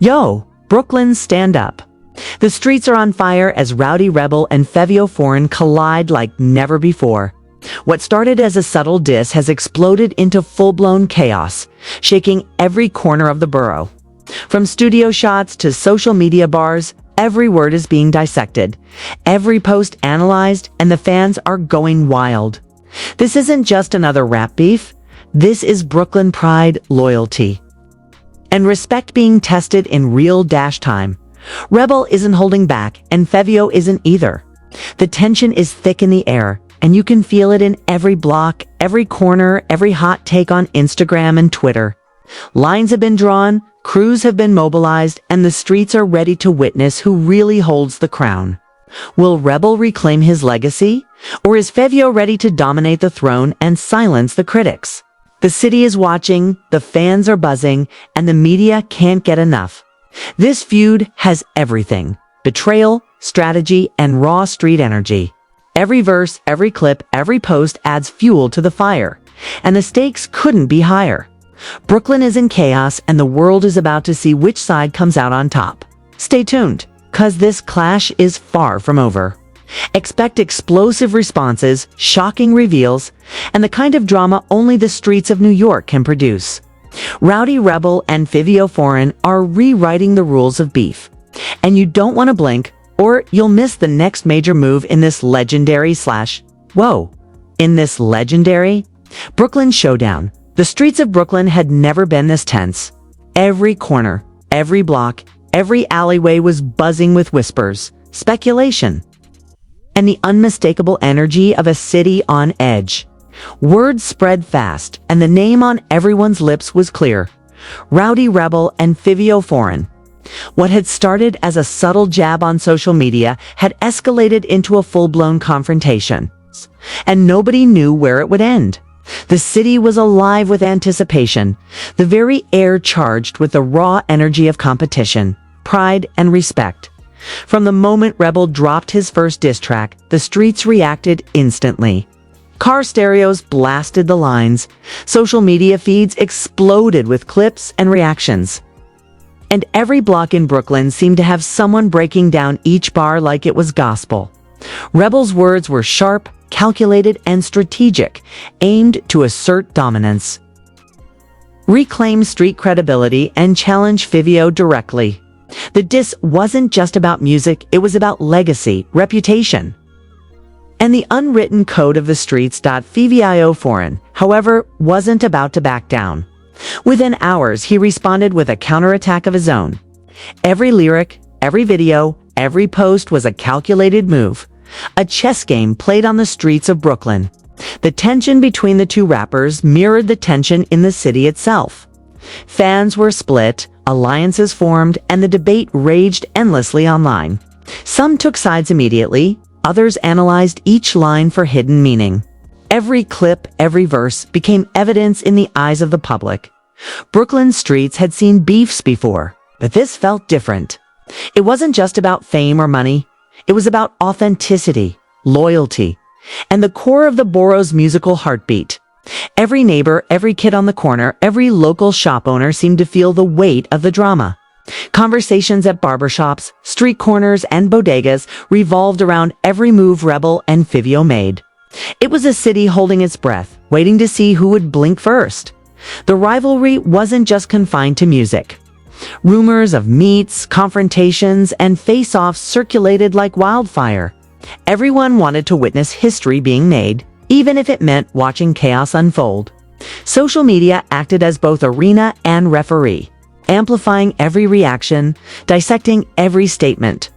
Yo, Brooklyn, stand up. The streets are on fire as Rowdy Rebel and Fivio collide like never before. What started as a subtle diss has exploded into full-blown chaos, shaking every corner of the borough. From studio shots to social media bars, every word is being dissected, every post analyzed, and the fans are going wild. This isn't just another rap beef. This is Brooklyn pride, loyalty, and respect being tested in real time. Rebel isn't holding back, and Fivio isn't either. The tension is thick in the air, and you can feel it in every block, every corner, every hot take on Instagram and Twitter. Lines have been drawn, crews have been mobilized, and the streets are ready to witness who really holds the crown. Will Rebel reclaim his legacy? Or is Fivio ready to dominate the throne and silence the critics? The city is watching, the fans are buzzing, and the media can't get enough. This feud has everything: betrayal, strategy, and raw street energy. Every verse, every clip, every post adds fuel to the fire, and the stakes couldn't be higher. Brooklyn is in chaos, and the world is about to see which side comes out on top. Stay tuned, 'cause this clash is far from over. Expect explosive responses, shocking reveals, and the kind of drama only the streets of New York can produce. Rowdy Rebel and Fivio are rewriting the rules of beef. And you don't want to blink, or you'll miss the next major move in this legendary Brooklyn showdown. The streets of Brooklyn had never been this tense. Every corner, every block, every alleyway was buzzing with whispers, speculation, and the unmistakable energy of a city on edge. Word spread fast, and the name on everyone's lips was clear: Rowdy Rebel and Fivio. What had started as a subtle jab on social media had escalated into a full-blown confrontation, and nobody knew where it would end. The city was alive with anticipation, the very air charged with the raw energy of competition, pride, and respect. From the moment Rebel dropped his first diss track, the streets reacted instantly. Car stereos blasted the lines, social media feeds exploded with clips and reactions, and every block in Brooklyn seemed to have someone breaking down each bar like it was gospel. Rebel's words were sharp, calculated, and strategic, aimed to assert dominance, reclaim street credibility, and challenge Fivio directly. The diss wasn't just about music, it was about legacy, reputation, and the unwritten code of the streets. Fivio, however, wasn't about to back down. Within hours, he responded with a counterattack of his own. Every lyric, every video, every post was a calculated move, a chess game played on the streets of Brooklyn. The tension between the two rappers mirrored the tension in the city itself. Fans were split, alliances formed, and the debate raged endlessly online. Some took sides immediately, others analyzed each line for hidden meaning. Every clip, every verse became evidence in the eyes of the public. Brooklyn streets had seen beefs before, but this felt different. It wasn't just about fame or money. It was about authenticity, loyalty, and the core of the borough's musical heartbeat. Every neighbor, every kid on the corner, every local shop owner seemed to feel the weight of the drama. Conversations at barbershops, street corners, and bodegas revolved around every move Rebel and Fivio made. It was a city holding its breath, waiting to see who would blink first. The rivalry wasn't just confined to music. Rumors of meets, confrontations, and face-offs circulated like wildfire. Everyone wanted to witness history being made, even if it meant watching chaos unfold. Social media acted as both arena and referee, amplifying every reaction, dissecting every statement,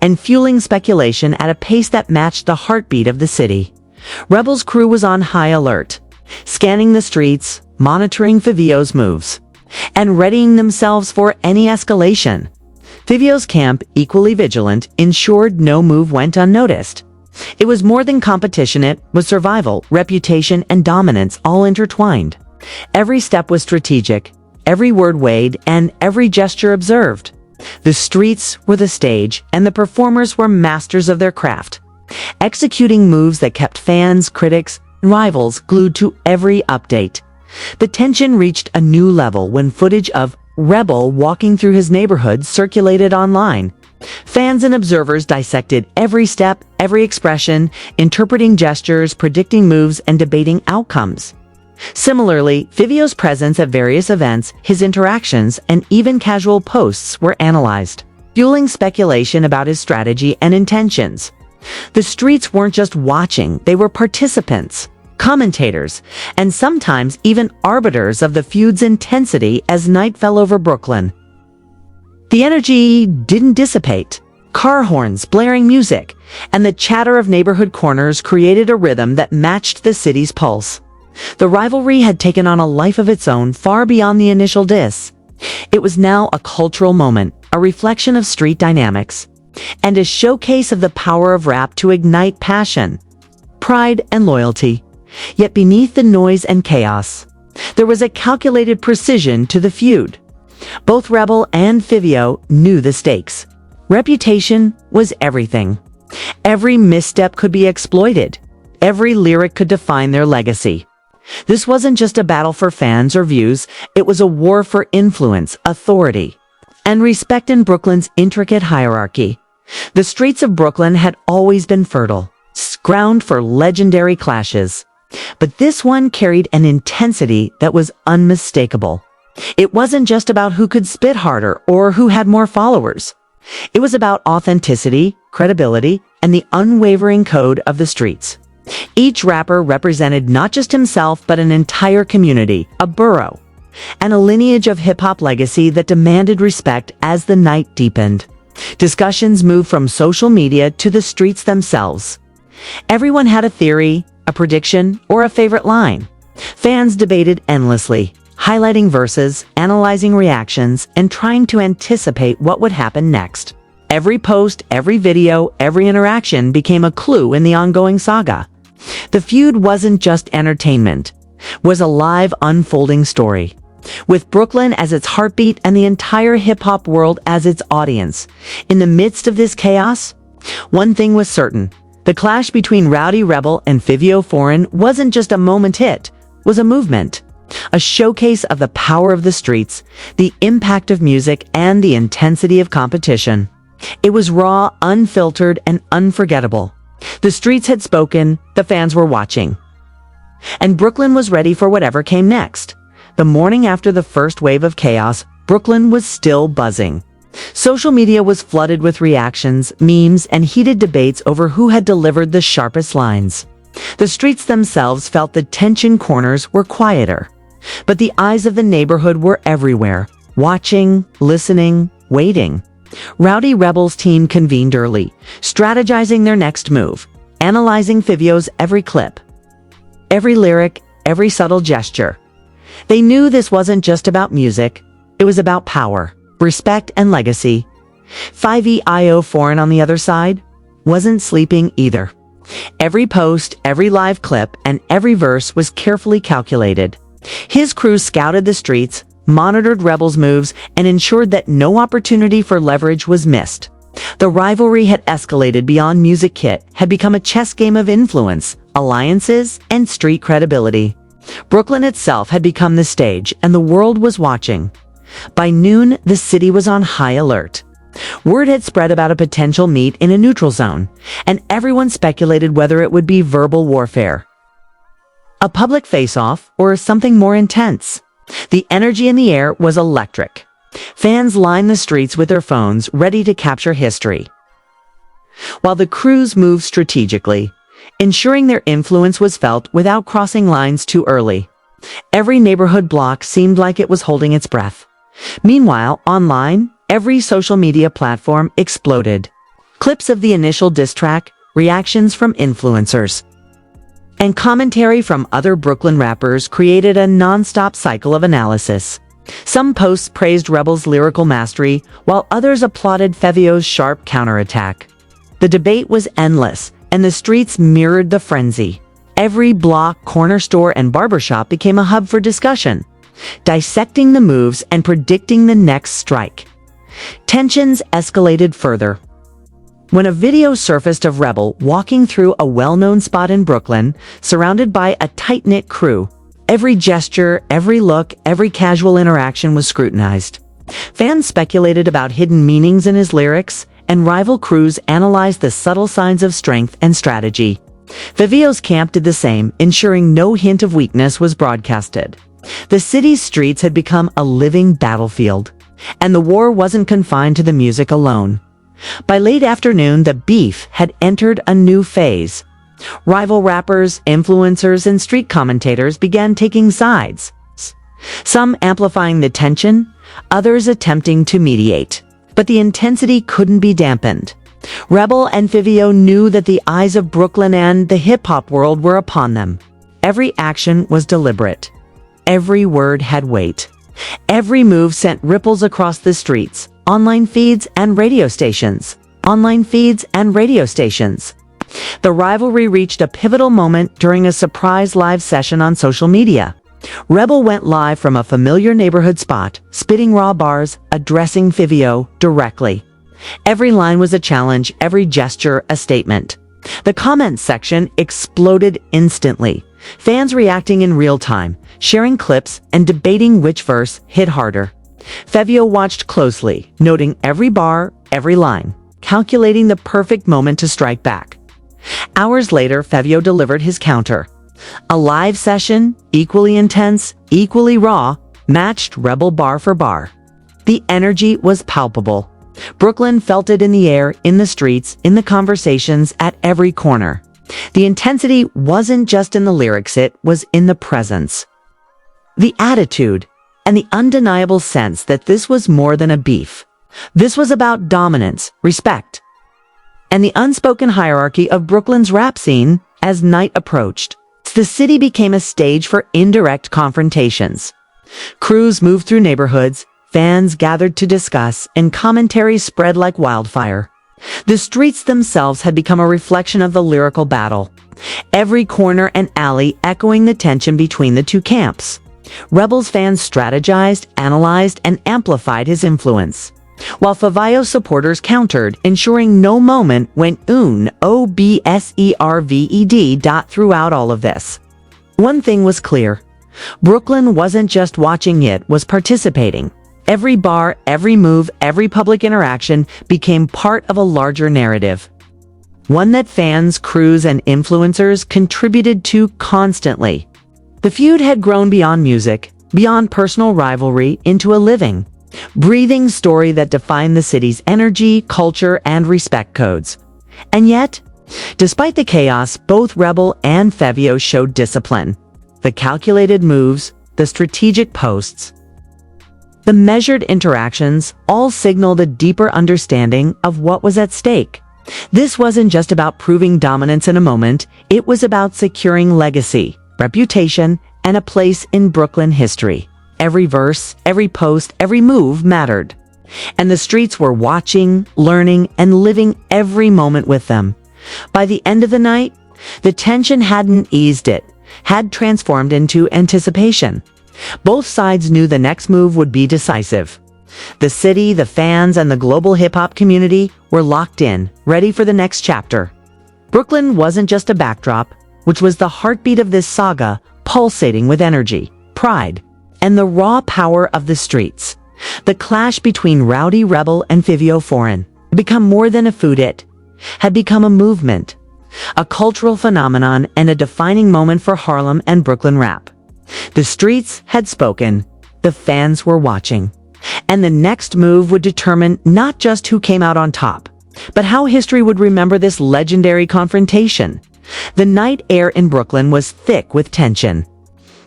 and fueling speculation at a pace that matched the heartbeat of the city. Rebel's crew was on high alert, scanning the streets, monitoring Fivio's moves, and readying themselves for any escalation. Fivio's camp, equally vigilant, ensured no move went unnoticed. It was more than competition, it was survival, reputation, and dominance all intertwined. Every step was strategic, every word weighed, and every gesture observed. The streets were the stage, and the performers were masters of their craft, executing moves that kept fans, critics, and rivals glued to every update. The tension reached a new level when footage of Rebel walking through his neighborhood circulated online. Fans and observers dissected every step, every expression, interpreting gestures, predicting moves, and debating outcomes. Similarly, Fivio's presence at various events, his interactions, and even casual posts were analyzed, fueling speculation about his strategy and intentions. The streets weren't just watching, they were participants, commentators, and sometimes even arbiters of the feud's intensity as night fell over Brooklyn. The energy didn't dissipate. Car horns, blaring music, and the chatter of neighborhood corners created a rhythm that matched the city's pulse. The rivalry had taken on a life of its own far beyond the initial diss. It was now a cultural moment, a reflection of street dynamics, and a showcase of the power of rap to ignite passion, pride, and loyalty. Yet beneath the noise and chaos, there was a calculated precision to the feud. Both Rebel and Fivio knew the stakes. Reputation was everything. Every misstep could be exploited. Every lyric could define their legacy. This wasn't just a battle for fans or views, it was a war for influence, authority, and respect in Brooklyn's intricate hierarchy. The streets of Brooklyn had always been fertile, ground for legendary clashes. But this one carried an intensity that was unmistakable. It wasn't just about who could spit harder or who had more followers. It was about authenticity, credibility, and the unwavering code of the streets. Each rapper represented not just himself but an entire community, a borough, and a lineage of hip-hop legacy that demanded respect as the night deepened. Discussions moved from social media to the streets themselves. Everyone had a theory, a prediction, or a favorite line. Fans debated endlessly, highlighting verses, analyzing reactions, and trying to anticipate what would happen next. Every post, every video, every interaction became a clue in the ongoing saga. The feud wasn't just entertainment, it was a live, unfolding story. With Brooklyn as its heartbeat and the entire hip-hop world as its audience. In the midst of this chaos, one thing was certain. The clash between Rowdy Rebel and Fivio Foreign wasn't just a moment hit, it was a movement. A showcase of the power of the streets, the impact of music, and the intensity of competition. It was raw, unfiltered, and unforgettable. The streets had spoken, the fans were watching. And Brooklyn was ready for whatever came next. The morning after the first wave of chaos, Brooklyn was still buzzing. Social media was flooded with reactions, memes, and heated debates over who had delivered the sharpest lines. The streets themselves felt the tension corners were quieter. But the eyes of the neighborhood were everywhere, watching, listening, waiting. Rowdy Rebel's team convened early, strategizing their next move, analyzing Fivio's every clip, every lyric, every subtle gesture. They knew this wasn't just about music, it was about power, respect, and legacy. Fivio Foreign, on the other side, wasn't sleeping either. Every post, every live clip, and every verse was carefully calculated. His crew scouted the streets, monitored Rebel's moves, and ensured that no opportunity for leverage was missed. The rivalry had escalated beyond music kit, had become a chess game of influence, alliances, and street credibility. Brooklyn itself had become the stage, and the world was watching. By noon, the city was on high alert. Word had spread about a potential meet in a neutral zone, and everyone speculated whether it would be verbal warfare, a public face-off, or something more intense. The energy in the air was electric. Fans lined the streets with their phones, ready to capture history. While the crews moved strategically, ensuring their influence was felt without crossing lines too early. Every neighborhood block seemed like it was holding its breath. Meanwhile, online, every social media platform exploded. Clips of the initial diss track, reactions from influencers, and commentary from other Brooklyn rappers created a non-stop cycle of analysis. Some posts praised Rebel's lyrical mastery, while others applauded Fivio's sharp counterattack. The debate was endless, and the streets mirrored the frenzy. Every block, corner store, and barbershop became a hub for discussion, dissecting the moves and predicting the next strike. Tensions escalated further. When a video surfaced of Rebel walking through a well-known spot in Brooklyn, surrounded by a tight-knit crew, every gesture, every look, every casual interaction was scrutinized. Fans speculated about hidden meanings in his lyrics, and rival crews analyzed the subtle signs of strength and strategy. Fivio's camp did the same, ensuring no hint of weakness was broadcasted. The city's streets had become a living battlefield, and the war wasn't confined to the music alone. By late afternoon, the beef had entered a new phase. Rival rappers, influencers, and street commentators began taking sides, some amplifying the tension, others attempting to mediate. But the intensity couldn't be dampened. Rebel and Fivio knew that the eyes of Brooklyn and the hip-hop world were upon them. Every action was deliberate. Every word had weight. Every move sent ripples across the streets, online feeds and radio stations. The rivalry reached a pivotal moment during a surprise live session on social media. Rebel went live from a familiar neighborhood spot, spitting raw bars, addressing Fivio directly. Every line was a challenge, every gesture a statement. The comments section exploded instantly, fans reacting in real time, sharing clips, and debating which verse hit harder. Fivio watched closely, noting every bar, every line, calculating the perfect moment to strike back. Hours later, Fivio delivered his counter. A live session, equally intense, equally raw, matched Rebel bar for bar. The energy was palpable. Brooklyn felt it in the air, in the streets, in the conversations, at every corner. The intensity wasn't just in the lyrics, it was in the presence. The attitude, and the undeniable sense that this was more than a beef. This was about dominance, respect, and the unspoken hierarchy of Brooklyn's rap scene. As night approached, the city became a stage for indirect confrontations. Crews moved through neighborhoods, fans gathered to discuss, and commentary spread like wildfire. The streets themselves had become a reflection of the lyrical battle, every corner and alley echoing the tension between the two camps. Rebel's fans strategized, analyzed, and amplified his influence, while Fivio supporters countered, ensuring no moment went observed throughout all of this. One thing was clear. Brooklyn wasn't just watching, it was participating. Every bar, every move, every public interaction became part of a larger narrative. One that fans, crews, and influencers contributed to constantly. The feud had grown beyond music, beyond personal rivalry, into a living, breathing story that defined the city's energy, culture, and respect codes. And yet, despite the chaos, both Rebel and Fivio showed discipline. The calculated moves, the strategic posts, the measured interactions all signaled a deeper understanding of what was at stake. This wasn't just about proving dominance in a moment, it was about securing legacy, reputation, and a place in Brooklyn history. Every verse, every post, every move mattered. And the streets were watching, learning, and living every moment with them. By the end of the night, the tension hadn't eased, it had transformed into anticipation. Both sides knew the next move would be decisive. The city, the fans, and the global hip-hop community were locked in, ready for the next chapter. Brooklyn wasn't just a backdrop, which was the heartbeat of this saga, pulsating with energy, pride, and the raw power of the streets. The clash between Rowdy, Rebel, and Fivio Foreign had become more than a food hit, had become a movement, a cultural phenomenon, and a defining moment for Harlem and Brooklyn rap. The streets had spoken, the fans were watching, and the next move would determine not just who came out on top, but how history would remember this legendary confrontation. The night air in Brooklyn was thick with tension.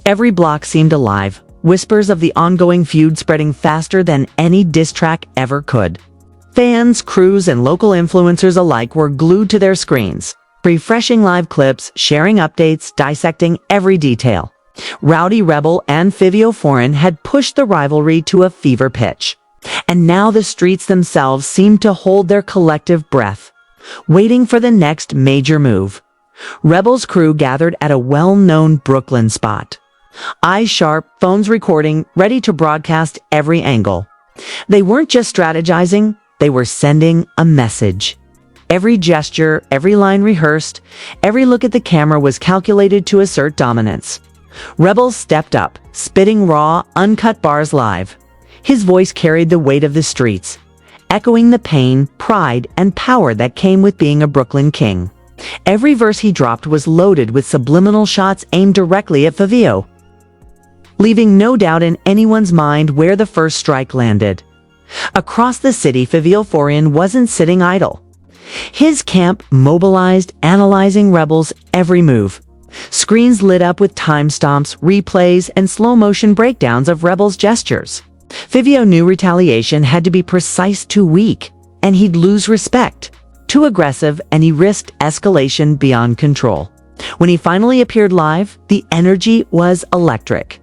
Every block seemed alive, whispers of the ongoing feud spreading faster than any diss track ever could. Fans, crews, and local influencers alike were glued to their screens, refreshing live clips, sharing updates, dissecting every detail. Rowdy, Rebel, and Fivio Foreign had pushed the rivalry to a fever pitch. And now the streets themselves seemed to hold their collective breath, waiting for the next major move. Rebel's crew gathered at a well-known Brooklyn spot. Eyes sharp, phones recording, ready to broadcast every angle. They weren't just strategizing, they were sending a message. Every gesture, every line rehearsed, every look at the camera was calculated to assert dominance. Rebel stepped up, spitting raw, uncut bars live. His voice carried the weight of the streets, echoing the pain, pride, and power that came with being a Brooklyn king. Every verse he dropped was loaded with subliminal shots aimed directly at Fivio, leaving no doubt in anyone's mind where the first strike landed. Across the city, Fivio wasn't sitting idle. His camp mobilized, analyzing rebels' every move. Screens lit up with timestamps, replays, and slow-motion breakdowns of rebels' gestures. Fivio knew retaliation had to be precise, too weak, and he'd lose respect. Too aggressive, and he risked escalation beyond control. When he finally appeared live, the energy was electric.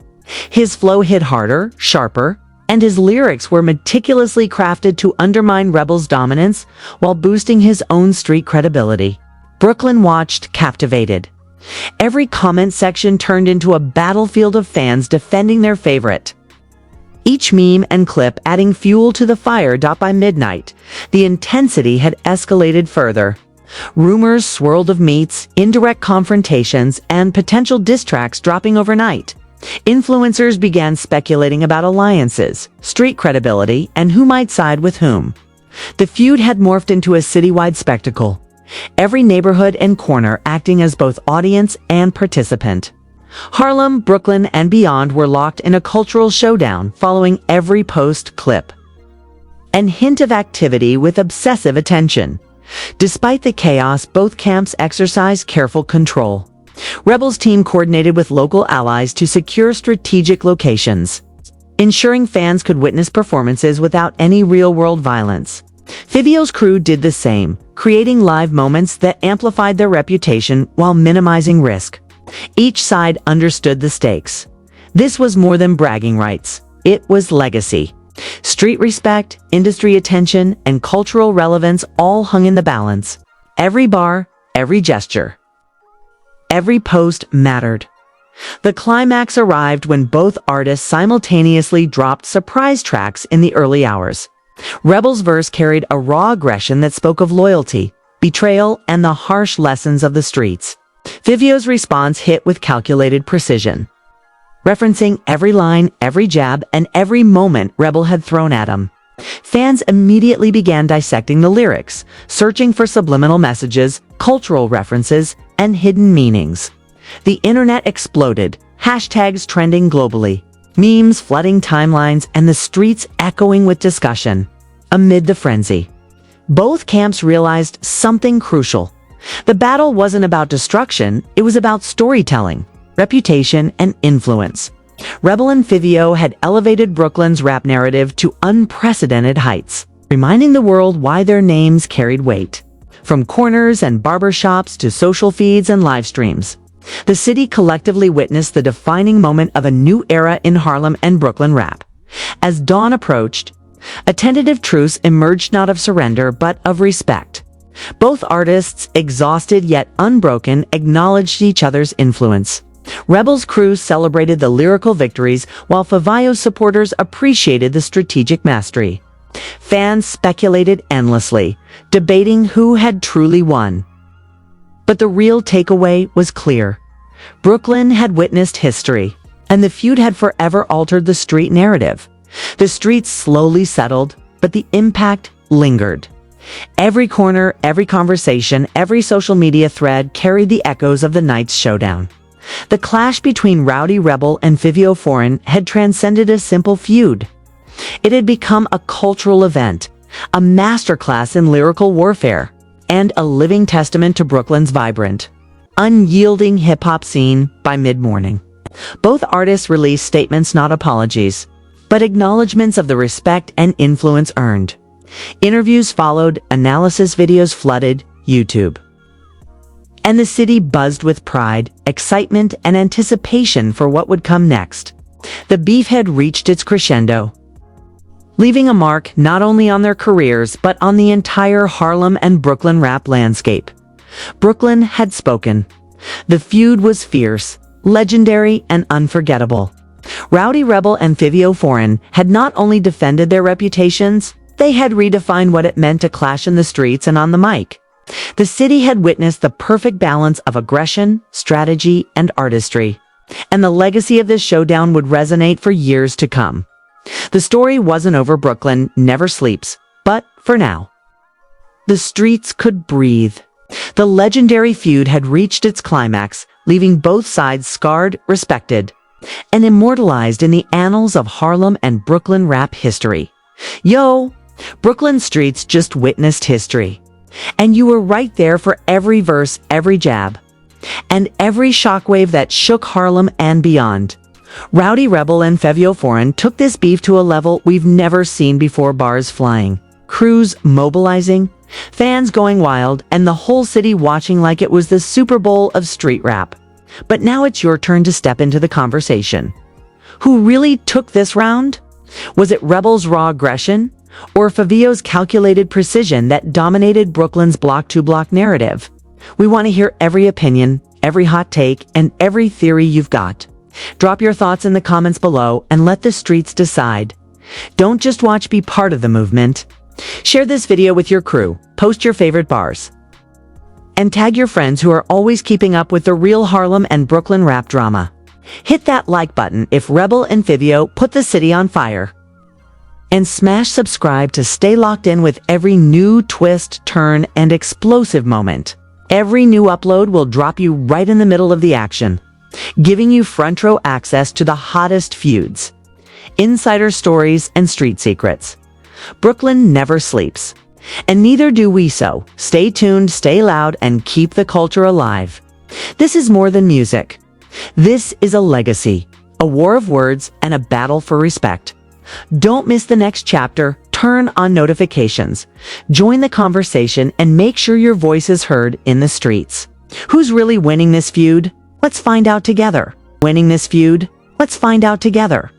His flow hit harder, sharper, and his lyrics were meticulously crafted to undermine rebels' dominance while boosting his own street credibility. Brooklyn watched, captivated. Every comment section turned into a battlefield of fans defending their favorite. Each meme and clip adding fuel to the fire. By midnight, the intensity had escalated further. Rumors swirled of meets, indirect confrontations, and potential diss tracks dropping overnight. Influencers began speculating about alliances, street credibility, and who might side with whom. The feud had morphed into a citywide spectacle, every neighborhood and corner acting as both audience and participant. Harlem, Brooklyn, and beyond were locked in a cultural showdown following every post, clip, and hint of activity with obsessive attention. Despite the chaos, both camps exercised careful control. Rebels' team coordinated with local allies to secure strategic locations, ensuring fans could witness performances without any real-world violence. Fivio's crew did the same, creating live moments that amplified their reputation while minimizing risk. Each side understood the stakes. This was more than bragging rights. It was legacy. Street respect, industry attention, and cultural relevance all hung in the balance. Every bar, every gesture, every post mattered. The climax arrived when both artists simultaneously dropped surprise tracks in the early hours. Rebel's verse carried a raw aggression that spoke of loyalty, betrayal, and the harsh lessons of the streets. Fivio's response hit with calculated precision, referencing every line, every jab, and every moment Rebel had thrown at him. Fans immediately began dissecting the lyrics, searching for subliminal messages, cultural references, and hidden meanings. The internet exploded, hashtags trending globally, memes flooding timelines, and the streets echoing with discussion. Amid the frenzy, both camps realized something crucial. The battle wasn't about destruction, it was about storytelling, reputation, and influence. Rebel and Fivio had elevated Brooklyn's rap narrative to unprecedented heights, reminding the world why their names carried weight. From corners and barbershops to social feeds and live streams, the city collectively witnessed the defining moment of a new era in Harlem and Brooklyn rap. As dawn approached, a tentative truce emerged, not of surrender but of respect. Both artists, exhausted yet unbroken, acknowledged each other's influence. Rebel's crew celebrated the lyrical victories, while Fivio's supporters appreciated the strategic mastery. Fans speculated endlessly, debating who had truly won. But the real takeaway was clear. Brooklyn had witnessed history, and the feud had forever altered the street narrative. The streets slowly settled, but the impact lingered. Every corner, every conversation, every social media thread carried the echoes of the night's showdown. The clash between Rowdy Rebel and Fivio had transcended a simple feud. It had become a cultural event, a masterclass in lyrical warfare, and a living testament to Brooklyn's vibrant, unyielding hip-hop scene. By mid-morning, both artists released statements, not apologies, but acknowledgments of the respect and influence earned. Interviews followed, analysis videos flooded YouTube, and the city buzzed with pride, excitement, and anticipation for what would come next. The beef had reached its crescendo, leaving a mark not only on their careers but on the entire Harlem and Brooklyn rap landscape. Brooklyn had spoken. The feud was fierce, legendary, and unforgettable. Rowdy Rebel and Fivio had not only defended their reputations, they had redefined what it meant to clash in the streets and on the mic. The city had witnessed the perfect balance of aggression, strategy, and artistry, and the legacy of this showdown would resonate for years to come. The story wasn't over. Brooklyn never sleeps, but for now, the streets could breathe. The legendary feud had reached its climax, leaving both sides scarred, respected, and immortalized in the annals of Harlem and Brooklyn rap history. Yo, Brooklyn streets just witnessed history. And you were right there for every verse, every jab, and every shockwave that shook Harlem and beyond. Rowdy Rebel and Fivio Foreign took this beef to a level we've never seen before. Bars flying, crews mobilizing, fans going wild, and the whole city watching like it was the Super Bowl of street rap. But now it's your turn to step into the conversation. Who really took this round? Was it Rebel's raw aggression, or Fivio's calculated precision that dominated Brooklyn's block-to-block narrative? We want to hear every opinion, every hot take, and every theory you've got. Drop your thoughts in the comments below and let the streets decide. Don't just watch, be part of the movement. Share this video with your crew, post your favorite bars, and tag your friends who are always keeping up with the real Harlem and Brooklyn rap drama. Hit that like button if Rebel and Fivio put the city on fire. And smash subscribe to stay locked in with every new twist, turn, and explosive moment. Every new upload will drop you right in the middle of the action, giving you front row access to the hottest feuds, insider stories, and street secrets. Brooklyn never sleeps, and neither do we, so stay tuned, stay loud, and keep the culture alive. This is more than music. This is a legacy, a war of words, and a battle for respect. Don't miss the next chapter. Turn on notifications, join the conversation, and make sure your voice is heard in the streets. Who's really winning this feud? Let's find out together. Winning this feud? Let's find out together.